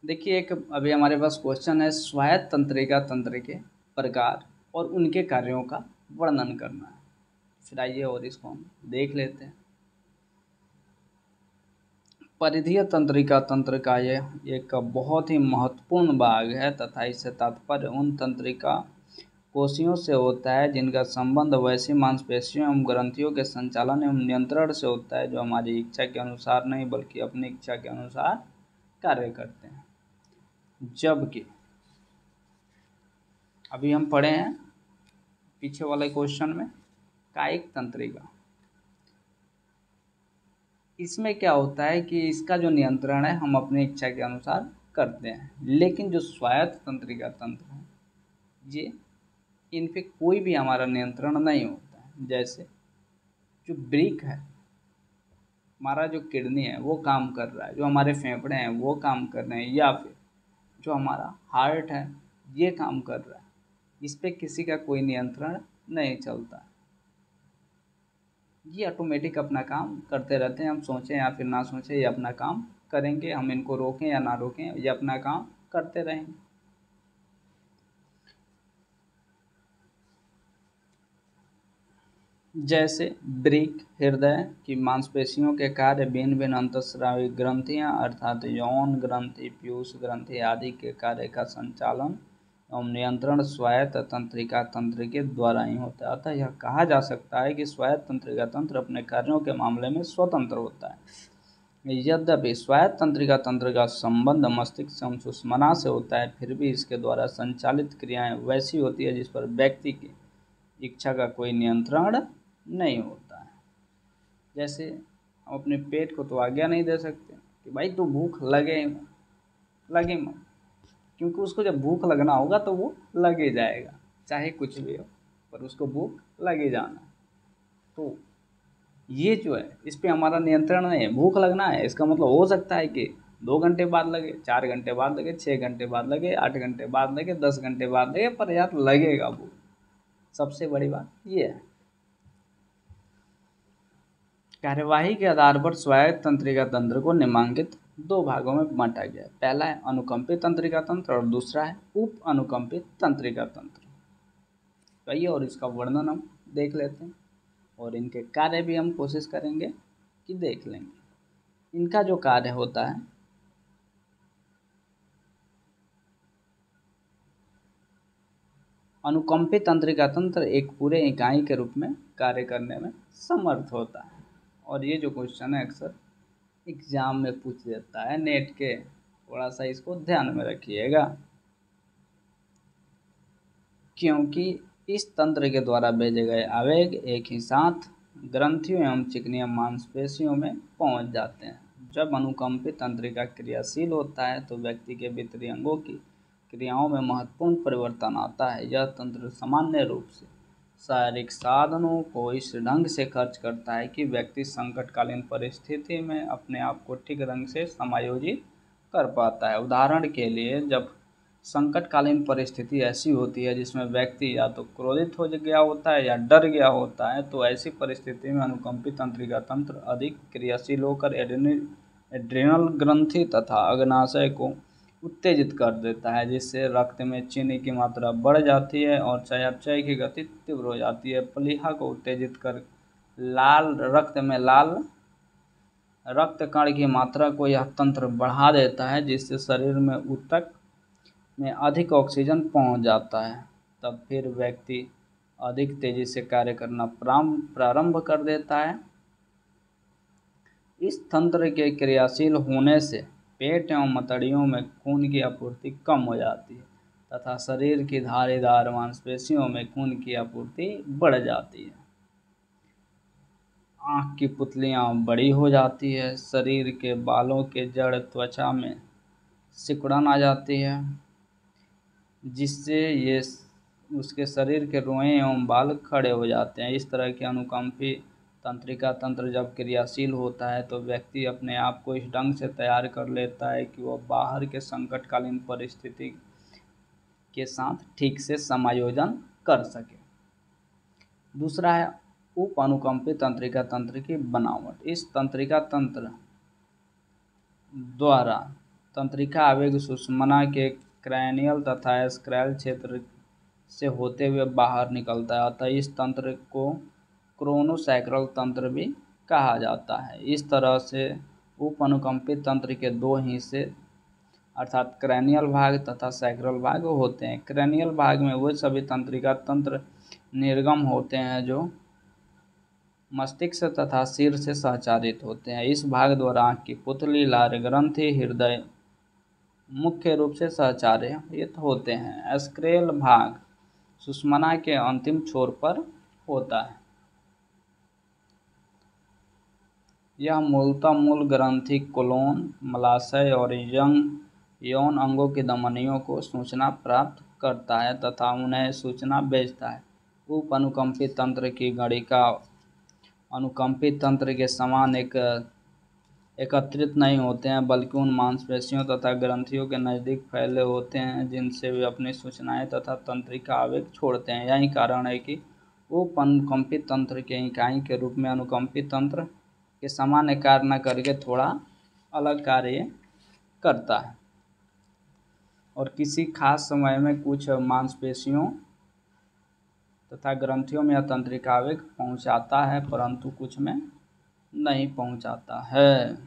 देखिए, एक अभी हमारे पास क्वेश्चन है, स्वायत्त तंत्रिका तंत्र के प्रकार और उनके कार्यों का वर्णन करना है। फिर आइए और इसको हम देख लेते हैं। परिधीय तंत्रिका तंत्र का यह एक बहुत ही महत्वपूर्ण भाग है तथा इससे तात्पर्य उन तंत्रिका कोशियों से होता है जिनका संबंध वैसी मांसपेशियों एवं ग्रंथियों के संचालन एवं नियंत्रण से होता है जो हमारी इच्छा के अनुसार नहीं बल्कि अपनी इच्छा के अनुसार कार्य करते हैं। जबकि अभी हम पढ़े हैं पीछे वाले क्वेश्चन में कायिक तंत्रिका, इसमें क्या होता है कि इसका जो नियंत्रण है हम अपनी इच्छा के अनुसार करते हैं, लेकिन जो स्वायत्त तंत्रिका तंत्र है ये इन पे कोई भी हमारा नियंत्रण नहीं होता है। जैसे जो ब्रेक है, हमारा जो किडनी है वो काम कर रहा है, जो हमारे फेफड़े हैं वो काम कर रहे हैं, या फिर जो हमारा हार्ट है ये काम कर रहा है, इस पे किसी का कोई नियंत्रण नहीं चलता। ये ऑटोमेटिक अपना काम करते रहते हैं, हम सोचें या फिर ना सोचें ये अपना काम करेंगे, हम इनको रोकें या ना रोकें ये अपना काम करते रहेंगे। जैसे ब्रेक हृदय की मांसपेशियों के कार्य भिन्न भिन्न अंतःस्रावी ग्रंथियां अर्थात यौन ग्रंथि, पीयूष ग्रंथि आदि के कार्य का संचालन एवं नियंत्रण स्वायत्त तंत्रिका तंत्र के द्वारा ही होता है। अतः यह कहा जा सकता है कि स्वायत्त तंत्रिका तंत्र अपने कार्यों के मामले में स्वतंत्र होता है। यद्यपि स्वायत्त तंत्रिका तंत्र का संबंध मस्तिष्क एवं सुषुम्ना से होता है, फिर भी इसके द्वारा संचालित क्रियाएं वैसी होती है जिस पर व्यक्ति की इच्छा का कोई नियंत्रण नहीं होता है। जैसे हम अपने पेट को तो आज्ञा नहीं दे सकते कि भाई तू भूख लगे मत, क्योंकि उसको जब भूख लगना होगा तो वो लगे जाएगा, चाहे कुछ भी हो पर उसको भूख लगे जाना। तो ये जो है इस पे हमारा नियंत्रण नहीं है। भूख लगना है इसका मतलब हो सकता है कि 2 घंटे बाद लगे, 4 घंटे बाद लगे, 6 घंटे बाद लगे, 8 घंटे बाद लगे, 10 घंटे बाद लगे, पर यार लगेगा भूख। सबसे बड़ी बात ये है। कार्यवाही के आधार पर स्वायत्त तंत्रिका तंत्र को निम्नलिखित 2 भागों में बांटा गया है। पहला है अनुकंपित तंत्रिका तंत्र और दूसरा है उप अनुकंपित तंत्रिका तंत्र। आइए और इसका वर्णन हम देख लेते हैं और इनके कार्य भी हम कोशिश करेंगे कि देख लेंगे। इनका जो कार्य होता है, अनुकंपित तंत्रिका तंत्र एक पूरे इकाई के रूप में कार्य करने में समर्थ होता है। और ये जो क्वेश्चन है अक्सर एग्जाम में पूछ देता है नेट के, थोड़ा सा इसको ध्यान में रखिएगा, क्योंकि इस तंत्र के द्वारा भेजे गए आवेग एक ही साथ ग्रंथियों एवं चिकनी मांसपेशियों में पहुंच जाते हैं। जब अनुकंपित तंत्रिका क्रियाशील होता है तो व्यक्ति के भीतरी अंगों की क्रियाओं में महत्वपूर्ण परिवर्तन आता है। यह तंत्र सामान्य रूप से शारीरिक साधनों को इस ढंग से खर्च करता है कि व्यक्ति संकटकालीन परिस्थिति में अपने आप को ठीक ढंग से समायोजित कर पाता है। उदाहरण के लिए, जब संकटकालीन परिस्थिति ऐसी होती है जिसमें व्यक्ति या तो क्रोधित हो गया होता है या डर गया होता है, तो ऐसी परिस्थिति में अनुकंपित तंत्रिका तंत्र अधिक क्रियाशील होकर एड्रिनल ग्रंथि तथा अग्नाशय को उत्तेजित कर देता है, जिससे रक्त में चीनी की मात्रा बढ़ जाती है और चयापचय की गति तीव्र हो जाती है। प्लीहा को उत्तेजित कर लाल रक्त कण की मात्रा को यह तंत्र बढ़ा देता है, जिससे शरीर में ऊतक में अधिक ऑक्सीजन पहुंच जाता है। तब फिर व्यक्ति अधिक तेजी से कार्य करना प्रारंभ कर देता है। इस तंत्र के क्रियाशील होने से पेट एवं मतड़ियों में खून की आपूर्ति कम हो जाती है तथा शरीर की धारीदार मांसपेशियों में खून की आपूर्ति बढ़ जाती है। आँख की पुतलियाँ बड़ी हो जाती है, शरीर के बालों के जड़ त्वचा में सिकुड़न आ जाती है, जिससे ये उसके शरीर के रोएं एवं बाल खड़े हो जाते हैं। इस तरह के अनुकंपी तंत्रिका तंत्र जब क्रियाशील होता है तो व्यक्ति अपने आप को इस ढंग से तैयार कर लेता है कि वह बाहर के संकटकालीन परिस्थिति के साथ ठीक से समायोजन कर सके। दूसरा है उप अनुकंपित तंत्रिका तंत्र की बनावट। इस तंत्रिका तंत्र द्वारा तंत्रिका आवेग सुषुम्ना के क्रैनियल तथा स्क्रैल क्षेत्र से होते हुए बाहर निकलता है, अतः इस तंत्र को क्रोनोसैक्रल तंत्र भी कहा जाता है। इस तरह से उप अनुकंपित तंत्र के दो हिस्से अर्थात क्रैनियल भाग तथा सैक्रल भाग होते हैं। क्रैनियल भाग में वो सभी तंत्रिका तंत्र निर्गम होते हैं जो मस्तिष्क तथा सिर से संचारित होते हैं। इस भाग द्वारा आँख की पुतली, लार ग्रंथि, हृदय मुख्य रूप से संचारित होते हैं। स्क्रैल भाग सुषुम्ना के अंतिम छोर पर होता है। यह मूलतः मूल ग्रंथि, कोलोन, मलाशय और यौन अंगों की धमनियों को सूचना प्राप्त करता है तथा उन्हें सूचना भेजता है। उप अनुकंपित तंत्र की गणिका अनुकंपित तंत्र के समान एकत्रित नहीं होते हैं, बल्कि उन मांसपेशियों तथा ग्रंथियों के नज़दीक फैले होते हैं जिनसे वे अपनी सूचनाएं तथा तंत्रिका आवेग छोड़ते हैं। यही कारण है कि उप अनुकंपित तंत्र के इकाई के रूप में अनुकंपित तंत्र के सामान्य कार्य न करके थोड़ा अलग कार्य करता है और किसी खास समय में कुछ मांसपेशियों तथा ग्रंथियों में यह तंत्रिका आवेग पहुंचाता है, परंतु कुछ में नहीं पहुंचाता है।